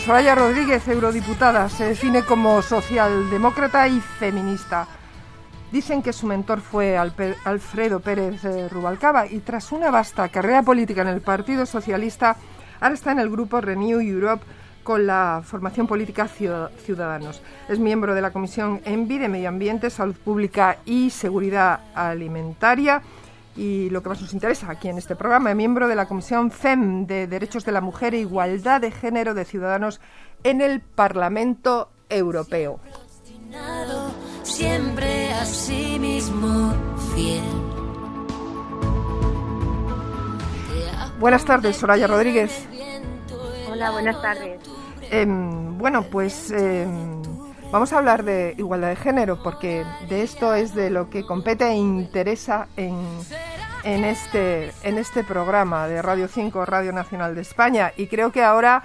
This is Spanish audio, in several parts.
Soraya Rodríguez, eurodiputada, se define como socialdemócrata y feminista. Dicen que su mentor fue Alfredo Pérez Rubalcaba y tras una vasta carrera política en el Partido Socialista, ahora está en el grupo Renew Europe con la formación política Ciudadanos. Es miembro de la Comisión ENVI de Medio Ambiente, Salud Pública y Seguridad Alimentaria. Y lo que más nos interesa aquí en este programa, es miembro de la Comisión FEM de Derechos de la Mujer e Igualdad de Género de Ciudadanos en el Parlamento Europeo. Siempre a sí mismo fiel. Buenas tardes, Soraya Rodríguez. Hola, buenas tardes. Vamos a hablar de igualdad de género, porque de esto es de lo que compete e interesa en este programa de Radio 5, Radio Nacional de España. Y creo que ahora,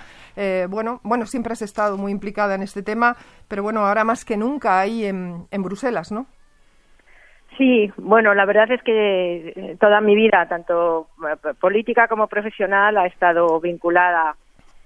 siempre has estado muy implicada en este tema, pero bueno, ahora más que nunca ahí en Bruselas, ¿no? Sí, bueno, la verdad es que toda mi vida, tanto política como profesional, ha estado vinculada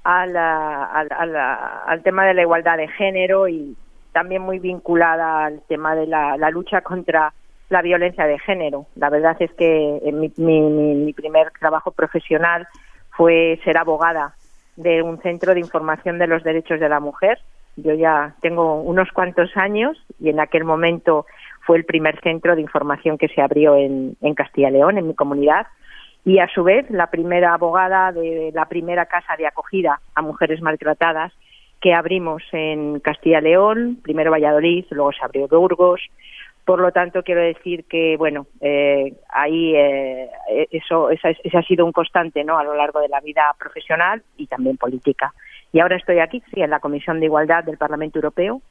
al tema de la igualdad de género y también muy vinculada al tema de la lucha contra la violencia de género. La verdad es que mi primer trabajo profesional fue ser abogada de un centro de información de los derechos de la mujer. Yo ya tengo unos cuantos años y en aquel momento fue el primer centro de información que se abrió en Castilla y León, en mi comunidad, y a su vez la primera abogada de la primera casa de acogida a mujeres maltratadas que abrimos en Castilla y León, primero Valladolid, luego se abrió Burgos. Por lo tanto, quiero decir que, ese ha sido un constante, ¿no?, a lo largo de la vida profesional y también política. Y ahora estoy aquí, sí, en la Comisión de Igualdad del Parlamento Europeo,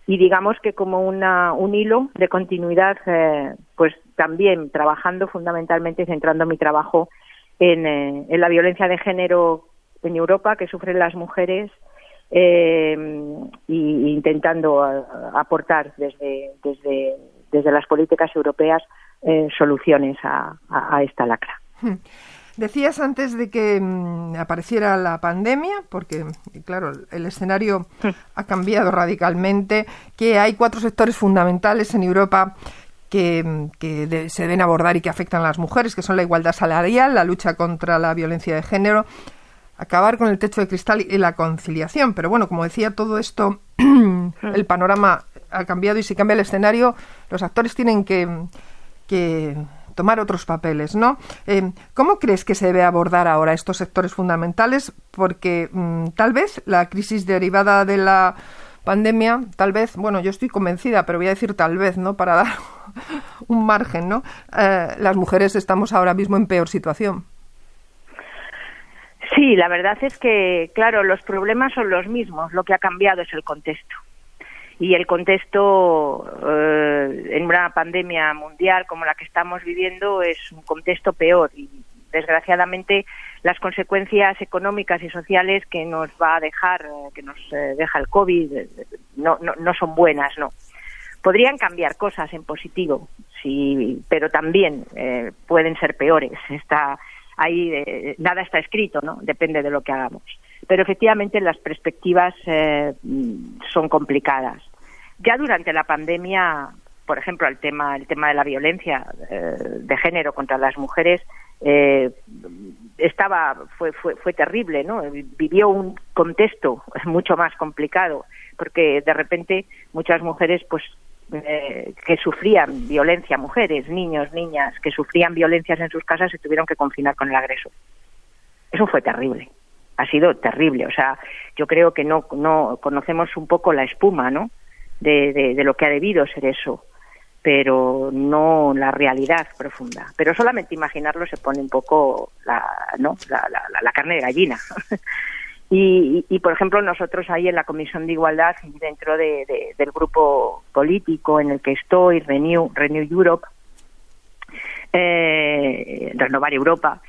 y digamos que como un hilo de continuidad, pues también trabajando fundamentalmente y centrando mi trabajo en la violencia de género en Europa que sufren las mujeres, y intentando aportar desde las políticas europeas soluciones a esta lacra. Decías antes de que apareciera la pandemia, porque claro, el escenario ha cambiado radicalmente, que hay 4 sectores fundamentales en Europa que se deben abordar y que afectan a las mujeres, que son la igualdad salarial, la lucha contra la violencia de género, acabar con el techo de cristal y la conciliación. Pero bueno, como decía, todo esto, el panorama ha cambiado y si cambia el escenario, los actores tienen que tomar otros papeles, ¿no? ¿Cómo crees que se debe abordar ahora estos sectores fundamentales? Porque tal vez la crisis derivada de la pandemia, yo estoy convencida, pero voy a decir tal vez, ¿no?, para dar un margen, ¿no? Las mujeres estamos ahora mismo en peor situación. Sí, la verdad es que, claro, los problemas son los mismos, lo que ha cambiado es el contexto. Y el contexto en una pandemia mundial como la que estamos viviendo es un contexto peor y, desgraciadamente, las consecuencias económicas y sociales que nos va a dejar, que nos deja el COVID, no son buenas, ¿no? Podrían cambiar cosas en positivo, sí, pero también pueden ser peores. Nada está escrito, ¿no? Depende de lo que hagamos. Pero efectivamente las perspectivas son complicadas. Ya durante la pandemia, por ejemplo, el tema de la violencia de género contra las mujeres fue terrible, ¿no? Vivió un contexto mucho más complicado, porque de repente muchas mujeres, que sufrían violencia, mujeres, niños, niñas, que sufrían violencias en sus casas, se tuvieron que confinar con el agresor. Eso fue terrible, ha sido terrible. O sea, yo creo que no conocemos un poco la espuma, ¿no?, de lo que ha debido ser eso, pero no la realidad profunda. Pero solamente imaginarlo se pone un poco la carne de gallina. Y, por ejemplo, nosotros ahí en la Comisión de Igualdad, dentro del grupo político en el que estoy, Renew Europe, Renovar Europa,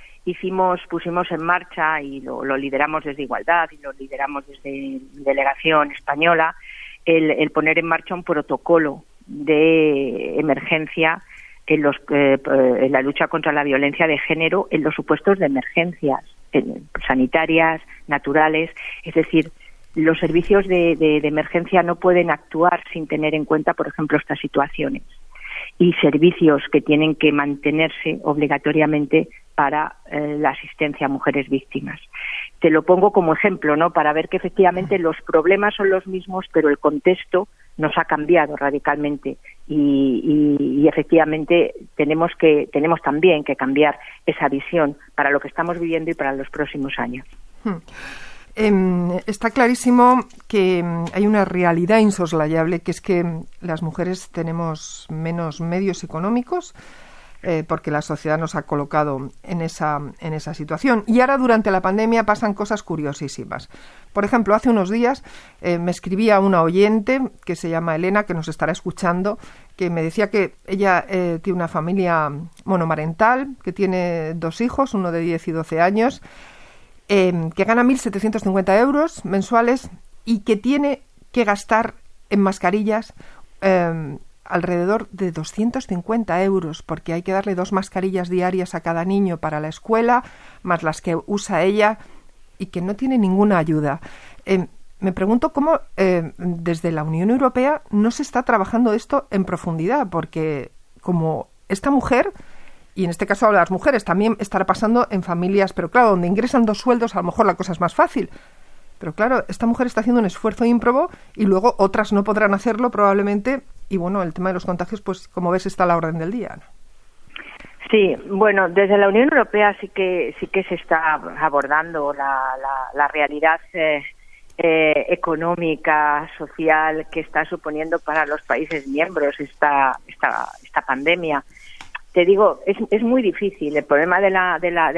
pusimos en marcha y lo lideramos desde Igualdad y lo lideramos desde Delegación Española, el poner en marcha un protocolo de emergencia en la lucha contra la violencia de género en los supuestos de emergencias sanitarias, naturales, es decir, los servicios de emergencia no pueden actuar sin tener en cuenta, por ejemplo, estas situaciones. Y servicios que tienen que mantenerse obligatoriamente para la asistencia a mujeres víctimas. Te lo pongo como ejemplo, ¿no? Para ver que efectivamente los problemas son los mismos, pero el contexto nos ha cambiado radicalmente y efectivamente tenemos también que cambiar esa visión para lo que estamos viviendo y para los próximos años. Está clarísimo que hay una realidad insoslayable, que es que las mujeres tenemos menos medios económicos porque la sociedad nos ha colocado en esa situación. Y ahora, durante la pandemia, pasan cosas curiosísimas. Por ejemplo, hace unos días me escribía una oyente que se llama Elena, que nos estará escuchando, que me decía que ella tiene una familia monomarental, que tiene 2 hijos, uno de 10 y 12 años, que gana 1.750 euros mensuales y que tiene que gastar en mascarillas alrededor de 250 euros, porque hay que darle 2 mascarillas diarias a cada niño para la escuela, más las que usa ella, y que no tiene ninguna ayuda. Me pregunto cómo desde la Unión Europea no se está trabajando esto en profundidad, porque como esta mujer, y en este caso las mujeres, también estará pasando en familias, pero claro, donde ingresan 2 sueldos a lo mejor la cosa es más fácil. Pero claro, esta mujer está haciendo un esfuerzo ímprobo y luego otras no podrán hacerlo probablemente. Y bueno, el tema de los contagios, pues como ves, está a la orden del día, ¿no? Sí, bueno, desde la Unión Europea sí que se está abordando la realidad económica, social que está suponiendo para los países miembros esta pandemia. Te digo, es muy difícil. El problema de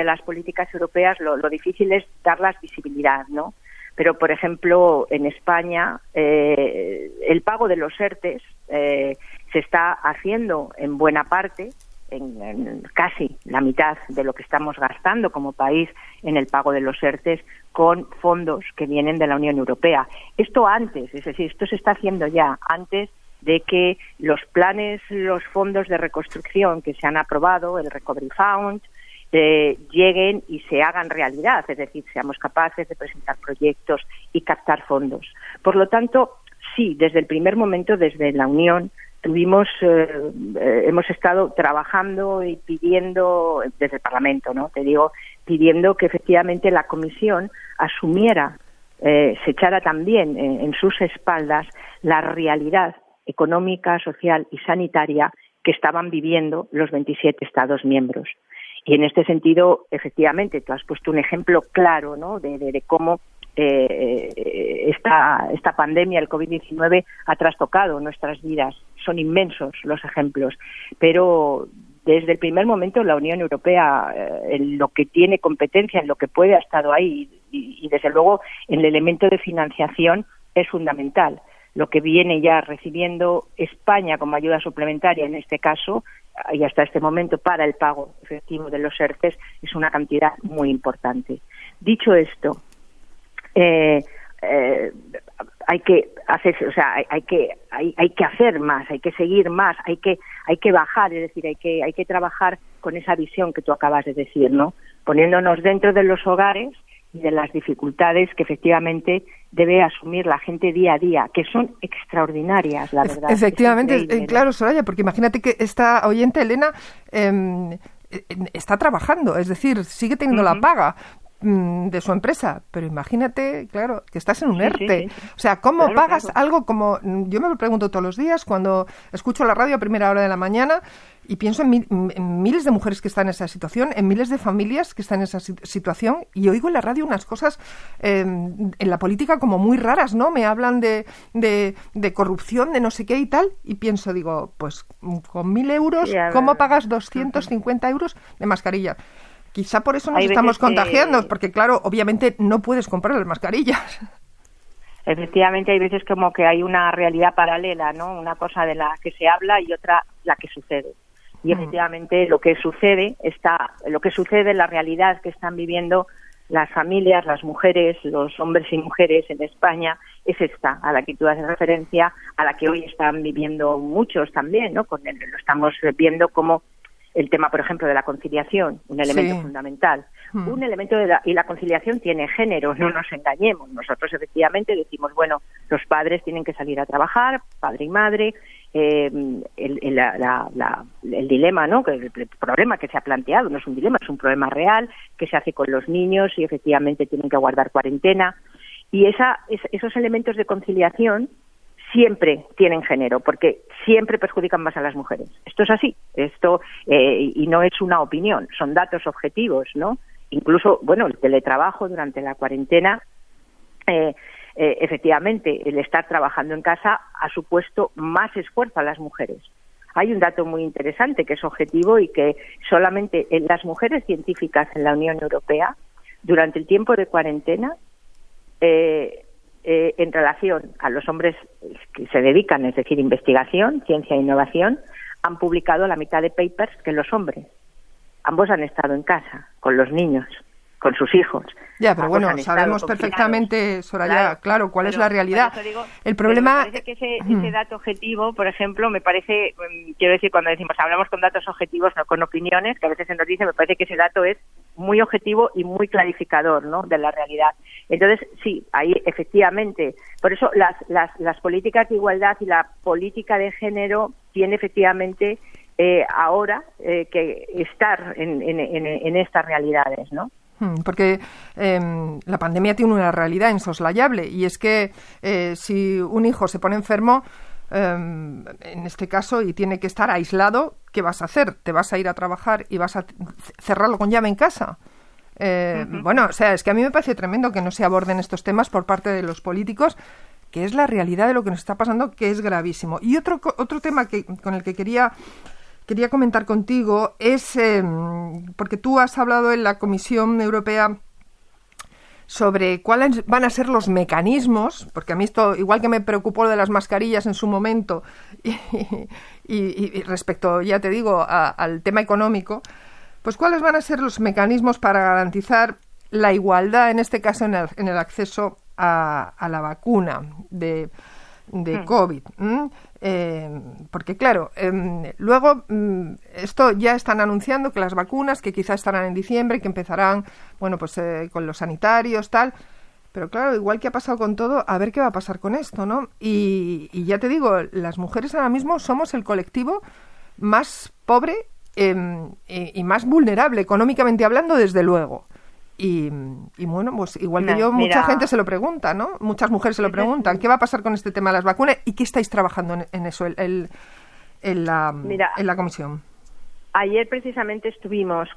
las políticas europeas, lo difícil es darlas visibilidad, ¿no? Pero, por ejemplo, en España, el pago de los ERTEs se está haciendo en buena parte, en casi la mitad de lo que estamos gastando como país en el pago de los ERTEs, con fondos que vienen de la Unión Europea. Esto antes, es decir, esto se está haciendo ya antes de que los planes, los fondos de reconstrucción que se han aprobado, el Recovery Fund, lleguen y se hagan realidad, es decir, seamos capaces de presentar proyectos y captar fondos. Por lo tanto, sí, desde el primer momento, desde la Unión, hemos estado trabajando y pidiendo, desde el Parlamento, ¿no? Te digo, pidiendo que efectivamente la Comisión asumiera, se echara también en sus espaldas la realidad económica, social y sanitaria que estaban viviendo los 27 Estados miembros. Y en este sentido, efectivamente, tú has puesto un ejemplo claro, ¿no?, de cómo esta pandemia, el COVID-19, ha trastocado nuestras vidas. Son inmensos los ejemplos. Pero desde el primer momento la Unión Europea, en lo que tiene competencia, en lo que puede, ha estado ahí. Y desde luego, en el elemento de financiación es fundamental. Lo que viene ya recibiendo España como ayuda suplementaria, en este caso, y hasta este momento para el pago efectivo de los ERTEs, es una cantidad muy importante. Dicho esto, hay que hacer, o sea, hay que hacer más, hay que seguir más, hay que bajar, es decir, hay que trabajar con esa visión que tú acabas de decir, ¿no? Poniéndonos dentro de los hogares y de las dificultades que efectivamente debe asumir la gente día a día, que son extraordinarias, la verdad. Efectivamente, claro, Soraya, porque imagínate que esta oyente, Elena, está trabajando, es decir, sigue teniendo la paga de su empresa, pero imagínate, claro, que estás en un ERTE. Sí. O sea, ¿cómo pagas algo como...? Yo me lo pregunto todos los días cuando escucho la radio a primera hora de la mañana y pienso en miles de mujeres que están en esa situación, en miles de familias que están en esa situación, y oigo en la radio unas cosas en la política como muy raras, ¿no? Me hablan de corrupción, de no sé qué y tal, y pienso, digo, pues con 1.000 euros, ¿cómo pagas 250 euros de mascarilla? Quizá por eso nos estamos contagiando, porque claro, obviamente no puedes comprar las mascarillas. Efectivamente, hay veces como que hay una realidad paralela, ¿no? Una cosa de la que se habla y otra la que sucede. Y efectivamente lo que sucede, la realidad que están viviendo las familias, las mujeres, los hombres y mujeres en España, es esta, a la que tú haces referencia, a la que hoy están viviendo muchos también, ¿no? Lo estamos viendo como el tema, por ejemplo, de la conciliación, un elemento fundamental. Un elemento y la conciliación tiene género, no nos engañemos. Nosotros efectivamente decimos, bueno, los padres tienen que salir a trabajar, padre y madre. El dilema, ¿no? Que el problema que se ha planteado no es un dilema, es un problema real que se hace con los niños y efectivamente tienen que guardar cuarentena. Y esos elementos de conciliación siempre tienen género, porque siempre perjudican más a las mujeres. Esto es así, y no es una opinión, son datos objetivos, ¿no? Incluso, bueno, el teletrabajo durante la cuarentena, efectivamente, el estar trabajando en casa ha supuesto más esfuerzo a las mujeres. Hay un dato muy interesante que es objetivo y que solamente las mujeres científicas en la Unión Europea, durante el tiempo de cuarentena, en relación a los hombres que se dedican, es decir, investigación, ciencia e innovación, han publicado la mitad de papers que los hombres. Ambos han estado en casa, con los niños, con sus hijos. Ya, pero bueno, sabemos perfectamente, Soraya, claro, cuál es la realidad. Digo, el problema... Me parece que ese dato objetivo, por ejemplo, me parece, quiero decir, cuando decimos, hablamos con datos objetivos, no con opiniones, que a veces se nos dice, me parece que ese dato es muy objetivo y muy clarificador, ¿no?, de la realidad. Entonces, sí, ahí efectivamente, por eso las políticas de igualdad y la política de género tiene efectivamente ahora que estar en estas realidades, ¿no? Porque la pandemia tiene una realidad insoslayable y es que si un hijo se pone enfermo, en este caso, y tiene que estar aislado, ¿qué vas a hacer? ¿Te vas a ir a trabajar y vas a cerrarlo con llave en casa? Bueno, o sea, es que a mí me parece tremendo que no se aborden estos temas por parte de los políticos, que es la realidad de lo que nos está pasando, que es gravísimo. Y otro tema con el que quería comentar contigo es, porque tú has hablado en la Comisión Europea sobre cuáles van a ser los mecanismos, porque a mí esto, igual que me preocupó lo de las mascarillas en su momento, y respecto, ya te digo, al tema económico, pues cuáles van a ser los mecanismos para garantizar la igualdad, en este caso en el acceso a la vacuna de COVID. Porque claro, luego esto ya están anunciando que las vacunas, que quizás estarán en diciembre, que empezarán, bueno, pues con los sanitarios, tal, pero claro, igual que ha pasado con todo, a ver qué va a pasar con esto, ¿no? Y ya te digo, las mujeres ahora mismo somos el colectivo más pobre y más vulnerable, económicamente hablando, desde luego. Y bueno, pues igual que yo, mucha gente se lo pregunta, ¿no? Muchas mujeres se lo preguntan. ¿Qué va a pasar con este tema de las vacunas? ¿Y qué estáis trabajando en eso, en la comisión? Ayer precisamente estuvimos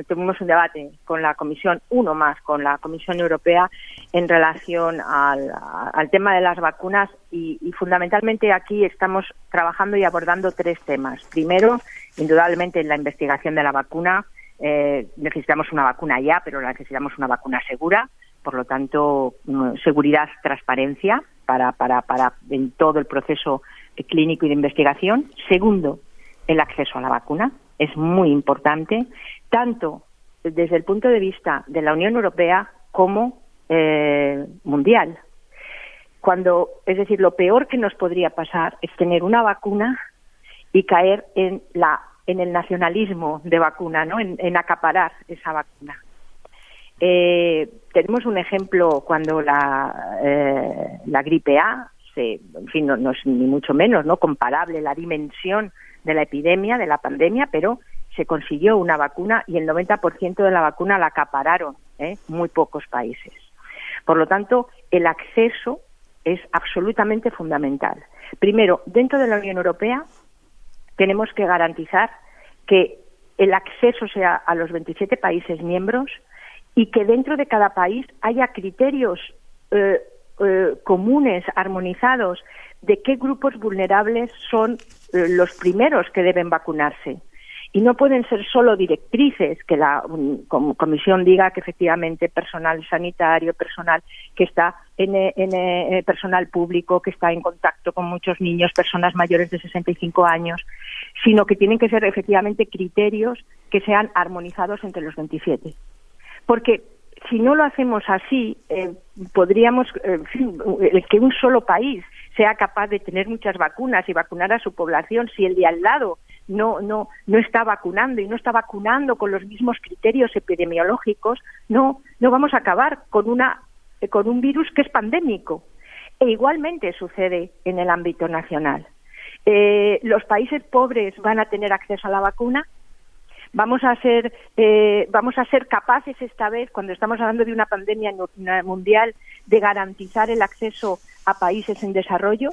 tuvimos un debate con la Comisión, uno más, con la Comisión Europea en relación al tema de las vacunas y fundamentalmente aquí estamos trabajando y abordando tres temas. Primero, indudablemente, la investigación de la vacuna. Necesitamos una vacuna ya, pero necesitamos una vacuna segura, por lo tanto, seguridad, transparencia para en todo el proceso clínico y de investigación. Segundo, el acceso a la vacuna es muy importante, tanto desde el punto de vista de la Unión Europea como mundial. Es decir, lo peor que nos podría pasar es tener una vacuna y caer en el nacionalismo de vacuna, ¿no? En acaparar esa vacuna. Tenemos un ejemplo cuando la gripe A, en fin, no es ni mucho menos, ¿no?, comparable la dimensión de la epidemia, de la pandemia, pero se consiguió una vacuna y el 90% de la vacuna la acapararon muy pocos países. Por lo tanto, el acceso es absolutamente fundamental. Primero, dentro de la Unión Europea, tenemos que garantizar que el acceso sea a los 27 países miembros y que dentro de cada país haya criterios comunes, armonizados, de qué grupos vulnerables son los primeros que deben vacunarse. Y no pueden ser solo directrices, que la Comisión diga que efectivamente personal sanitario, personal que está en personal público, que está en contacto con muchos niños, personas mayores de 65 años, sino que tienen que ser efectivamente criterios que sean armonizados entre los 27. Porque si no lo hacemos así, podríamos, que un solo país sea capaz de tener muchas vacunas y vacunar a su población, si el de al lado no está vacunando y no está vacunando con los mismos criterios epidemiológicos, no vamos a acabar con un virus que es pandémico. E igualmente sucede en el ámbito nacional. Los países pobres van a tener acceso a la vacuna. Vamos a ser capaces esta vez, cuando estamos hablando de una pandemia mundial, de garantizar el acceso a países en desarrollo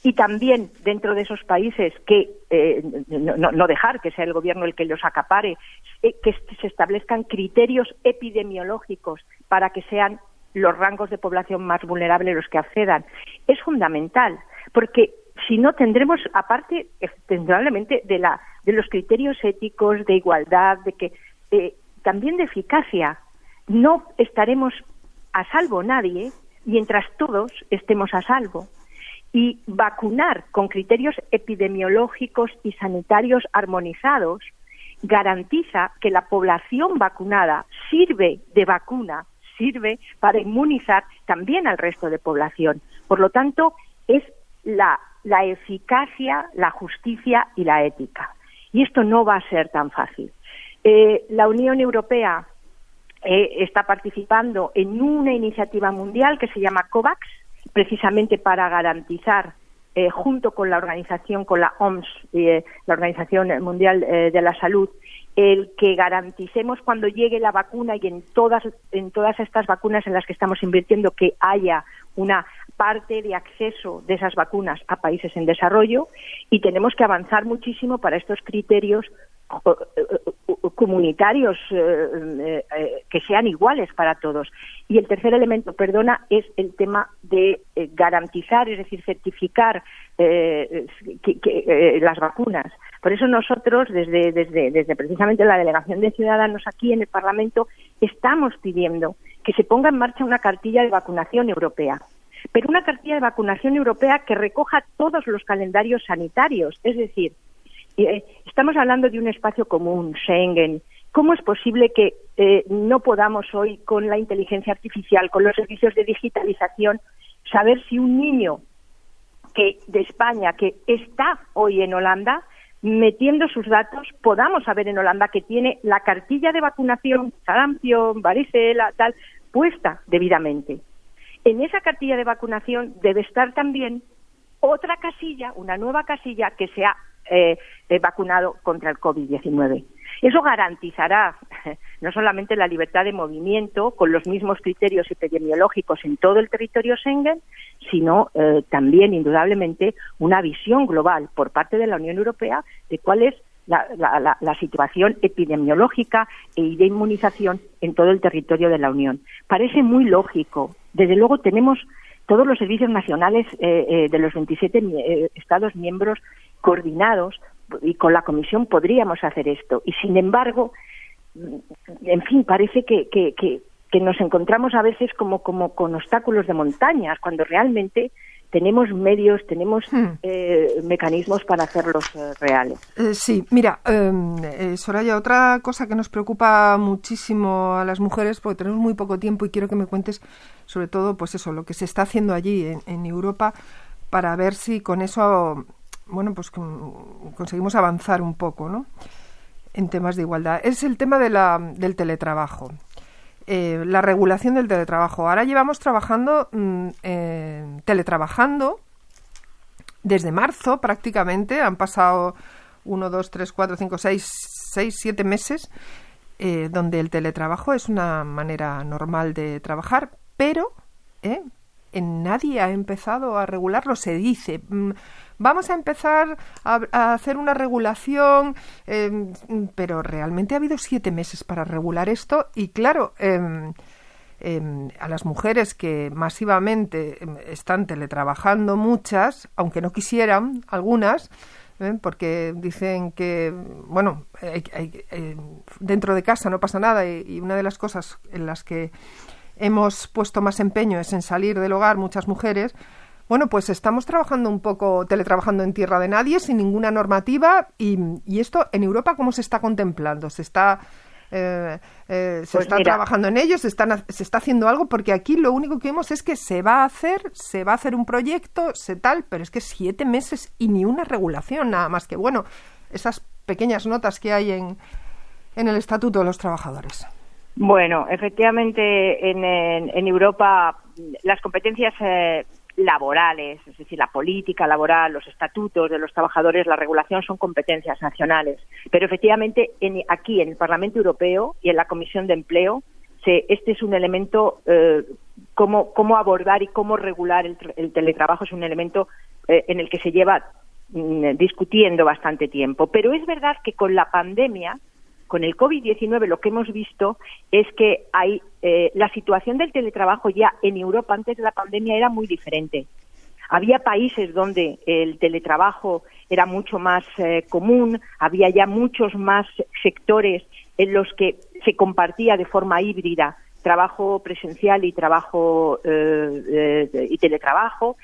y también dentro de esos países que no dejar que sea el gobierno el que los acapare, que se establezcan criterios epidemiológicos para que sean los rangos de población más vulnerables los que accedan. Es fundamental, porque si no tendremos, aparte, indudablemente, de los criterios éticos, de igualdad, también de eficacia, no estaremos a salvo nadie mientras todos estemos a salvo. Y vacunar con criterios epidemiológicos y sanitarios armonizados garantiza que la población vacunada sirve para inmunizar también al resto de población. Por lo tanto, es la eficacia, la justicia y la ética. Y esto no va a ser tan fácil. La Unión Europea está participando en una iniciativa mundial que se llama COVAX, precisamente para garantizar, junto con la organización, con la OMS, la Organización Mundial de la Salud, el que garanticemos cuando llegue la vacuna y en todas estas vacunas en las que estamos invirtiendo que haya una parte de acceso de esas vacunas a países en desarrollo, y tenemos que avanzar muchísimo para estos criterios comunitarios que sean iguales para todos. Y el tercer elemento, es el tema de garantizar, es decir, certificar las vacunas. Por eso nosotros, desde precisamente la Delegación de Ciudadanos aquí en el Parlamento, estamos pidiendo que se ponga en marcha una cartilla de vacunación europea. Pero una cartilla de vacunación europea que recoja todos los calendarios sanitarios. Es decir, estamos hablando de un espacio común, Schengen. ¿Cómo es posible que no podamos hoy, con la inteligencia artificial, con los servicios de digitalización, saber si un niño de España que está hoy en Holanda, metiendo sus datos, podamos saber en Holanda que tiene la cartilla de vacunación, sarampión, varicela, tal, puesta debidamente? En esa cartilla de vacunación debe estar también otra casilla, una nueva casilla que se ha vacunado contra el COVID-19. Eso garantizará no solamente la libertad de movimiento con los mismos criterios epidemiológicos en todo el territorio Schengen, sino también, indudablemente, una visión global por parte de la Unión Europea de cuál es la situación epidemiológica y de inmunización en todo el territorio de la Unión. Parece muy lógico. Desde luego tenemos todos los servicios nacionales de los 27 Estados miembros coordinados, y con la Comisión podríamos hacer esto. Y sin embargo, en fin, parece que nos encontramos a veces como con obstáculos de montañas, cuando realmente tenemos medios, tenemos mecanismos para hacerlos reales. Sí, mira, Soraya, otra cosa que nos preocupa muchísimo a las mujeres, porque tenemos muy poco tiempo y quiero que me cuentes sobre todo, pues eso, lo que se está haciendo allí en Europa, para ver si con eso, bueno, pues conseguimos avanzar un poco, ¿no?, en temas de igualdad. Es el tema del teletrabajo. La regulación del teletrabajo. Ahora llevamos teletrabajando desde marzo prácticamente. Han pasado 1, 2, 3, 4, 5, 6, 7 meses donde el teletrabajo es una manera normal de trabajar, pero nadie ha empezado a regularlo. Se dice, vamos a empezar a hacer una regulación, pero realmente ha habido 7 meses para regular esto y claro, a las mujeres que masivamente están teletrabajando, muchas, aunque no quisieran, algunas, porque dicen que, bueno, dentro de casa no pasa nada y una de las cosas en las que hemos puesto más empeño es en salir del hogar, muchas mujeres. Bueno, pues estamos trabajando un poco, teletrabajando en tierra de nadie, sin ninguna normativa, y esto en Europa, ¿cómo se está contemplando? ¿Se está trabajando en ello? ¿Se está haciendo algo? Porque aquí lo único que vemos es que se va a hacer un proyecto, pero es que 7 meses y ni una regulación, nada más que, bueno, esas pequeñas notas que hay en el Estatuto de los Trabajadores? Bueno, efectivamente en Europa las competencias laborales, es decir, la política laboral, los estatutos de los trabajadores, la regulación son competencias nacionales. Pero efectivamente aquí en el Parlamento Europeo y en la Comisión de Empleo, este es un elemento, cómo abordar y cómo regular el teletrabajo es un elemento en el que se lleva discutiendo bastante tiempo. Pero es verdad que con la pandemia, con el COVID-19, lo que hemos visto es que la situación del teletrabajo ya en Europa antes de la pandemia era muy diferente. Había países donde el teletrabajo era mucho más común, había ya muchos más sectores en los que se compartía de forma híbrida trabajo presencial y trabajo y teletrabajo.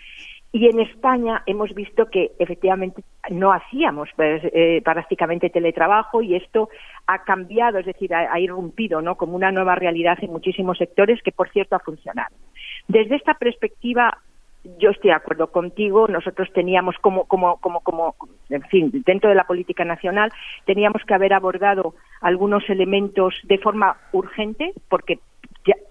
Y en España hemos visto que efectivamente no hacíamos prácticamente teletrabajo y esto ha cambiado, es decir, ha irrumpido, ¿no?, como una nueva realidad en muchísimos sectores que, por cierto, ha funcionado. Desde esta perspectiva, yo estoy de acuerdo contigo. Nosotros teníamos en fin, dentro de la política nacional, teníamos que haber abordado algunos elementos de forma urgente porque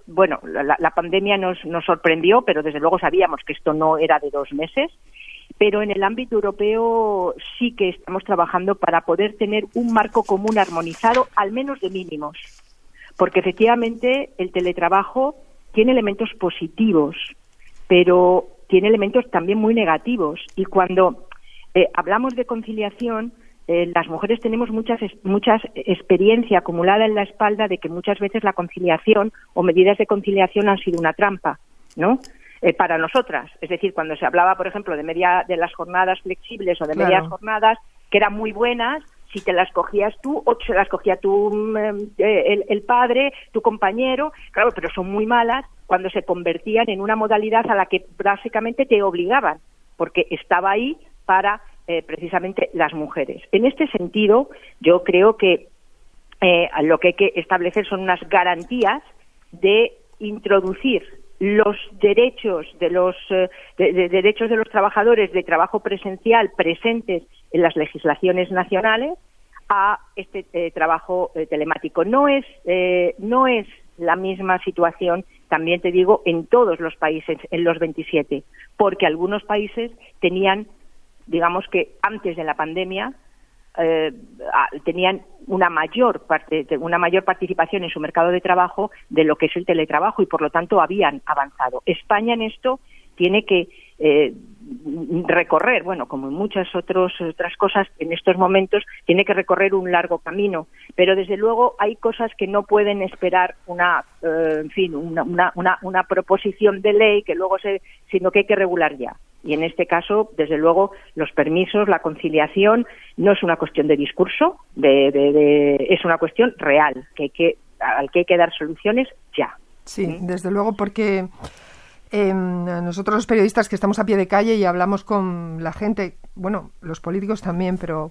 la pandemia nos sorprendió, pero desde luego sabíamos que esto no era de 2 meses. Pero en el ámbito europeo sí que estamos trabajando para poder tener un marco común armonizado, al menos de mínimos. Porque efectivamente el teletrabajo tiene elementos positivos, pero tiene elementos también muy negativos. Y cuando hablamos de conciliación, las mujeres tenemos mucha experiencia acumulada en la espalda de que muchas veces la conciliación o medidas de conciliación han sido una trampa, ¿no?, para nosotras. Es decir, cuando se hablaba, por ejemplo, de las jornadas flexibles o de medias jornadas, que eran muy buenas, si te las cogías tú o se las cogía el padre, tu compañero, claro, pero son muy malas cuando se convertían en una modalidad a la que básicamente te obligaban, porque estaba ahí para precisamente las mujeres. En este sentido, yo creo que lo que hay que establecer son unas garantías de introducir los derechos de los trabajadores de trabajo presencial presentes en las legislaciones nacionales a este trabajo telemático. No es la misma situación, también te digo, en todos los países, en los 27, porque algunos países tenían, digamos que antes de la pandemia, tenían una mayor participación en su mercado de trabajo de lo que es el teletrabajo y por lo tanto habían avanzado. España en esto tiene que recorrer, bueno, como en muchas otras cosas en estos momentos, tiene que recorrer un largo camino, pero desde luego hay cosas que no pueden esperar una proposición de ley sino que hay que regular ya. Y en este caso, desde luego, los permisos, la conciliación, no es una cuestión de discurso, es una cuestión real, al que hay que dar soluciones ya. Sí, desde luego, porque nosotros los periodistas que estamos a pie de calle y hablamos con la gente, bueno, los políticos también, pero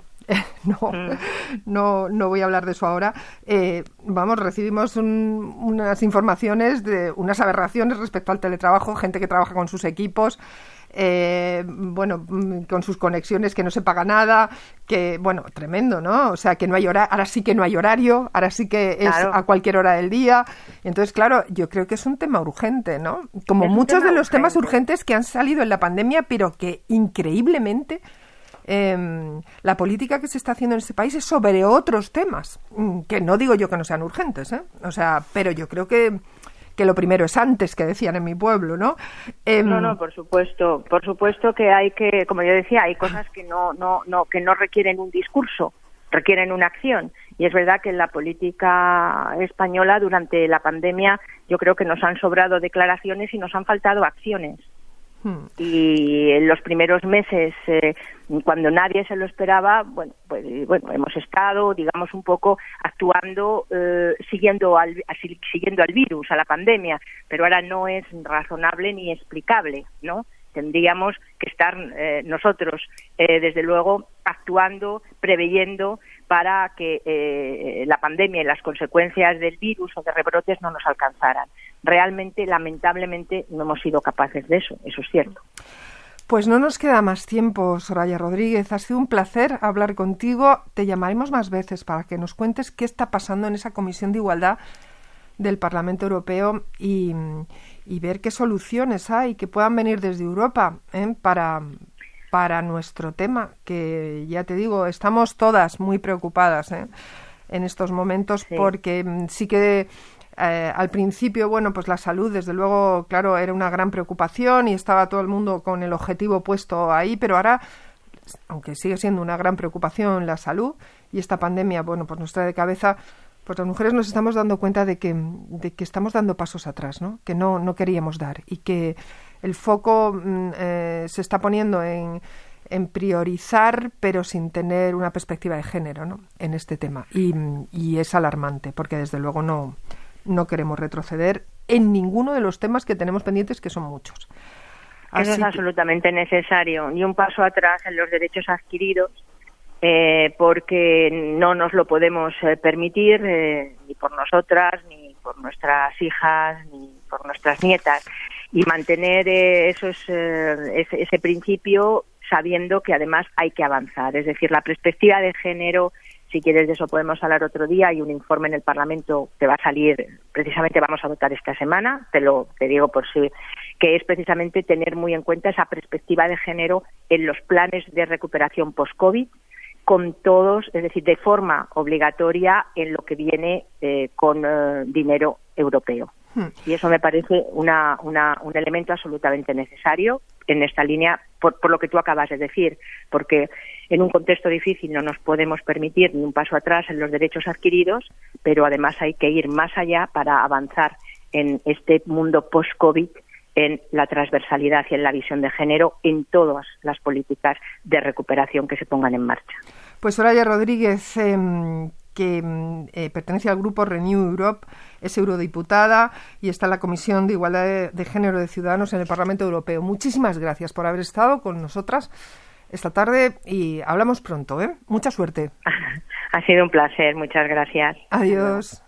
no voy a hablar de eso ahora. Recibimos unas informaciones de unas aberraciones respecto al teletrabajo, gente que trabaja con sus equipos, con sus conexiones, que no se paga nada, que, tremendo, ¿no? O sea, que no hay ahora sí que no hay horario, ahora sí que es a cualquier hora del día. Entonces, claro, yo creo que es un tema urgente, ¿no? Como muchos de los temas urgentes que han salido en la pandemia, pero que increíblemente la política que se está haciendo en este país es sobre otros temas, que no digo yo que no sean urgentes, o sea, pero yo creo que lo primero es antes, que decían en mi pueblo, ¿no? No, por supuesto que hay que, como yo decía, hay cosas que no requieren un discurso, requieren una acción. Y es verdad que en la política española durante la pandemia yo creo que nos han sobrado declaraciones y nos han faltado acciones. Y en los primeros meses, cuando nadie se lo esperaba, hemos estado, digamos, un poco actuando, siguiendo al virus, a la pandemia, pero ahora no es razonable ni explicable, ¿no? Tendríamos que estar nosotros, desde luego, actuando, preveyendo para que la pandemia y las consecuencias del virus o de rebrotes no nos alcanzaran. Realmente, lamentablemente, no hemos sido capaces de eso es cierto. Pues no nos queda más tiempo, Soraya Rodríguez. Ha sido un placer hablar contigo. Te llamaremos más veces para que nos cuentes qué está pasando en esa Comisión de Igualdad del Parlamento Europeo y ver qué soluciones hay que puedan venir desde Europa para nuestro tema, que ya te digo, estamos todas muy preocupadas en estos momentos, sí. Porque sí que al principio, bueno, pues la salud, desde luego, claro, era una gran preocupación y estaba todo el mundo con el objetivo puesto ahí, pero ahora, aunque sigue siendo una gran preocupación la salud y esta pandemia, bueno, pues nos trae de cabeza, pues las mujeres nos estamos dando cuenta de que estamos dando pasos atrás, ¿no? Que no queríamos dar y que el foco se está poniendo en priorizar, pero sin tener una perspectiva de género, ¿no? En este tema. Y es alarmante, porque desde luego no queremos retroceder en ninguno de los temas que tenemos pendientes, que son muchos. Eso es absolutamente necesario. Ni un paso atrás en los derechos adquiridos, porque no nos lo podemos permitir, ni por nosotras, ni por nuestras hijas, ni por nuestras nietas. Y mantener ese principio sabiendo que además hay que avanzar. Es decir, la perspectiva de género, si quieres de eso podemos hablar otro día, hay un informe en el Parlamento que va a salir, precisamente vamos a votar esta semana, te digo por si, que es precisamente tener muy en cuenta esa perspectiva de género en los planes de recuperación post-COVID, con todos, es decir, de forma obligatoria en lo que viene con dinero europeo. Y eso me parece un elemento absolutamente necesario en esta línea, por lo que tú acabas de decir, porque en un contexto difícil no nos podemos permitir ni un paso atrás en los derechos adquiridos, pero además hay que ir más allá para avanzar en este mundo post-COVID, en la transversalidad y en la visión de género en todas las políticas de recuperación que se pongan en marcha. Pues Soraya Rodríguez, que pertenece al grupo Renew Europe, es eurodiputada y está en la Comisión de Igualdad de Género de Ciudadanos en el Parlamento Europeo. Muchísimas gracias por haber estado con nosotras esta tarde y hablamos pronto, ¿eh? Mucha suerte. Ha sido un placer, muchas gracias. Adiós.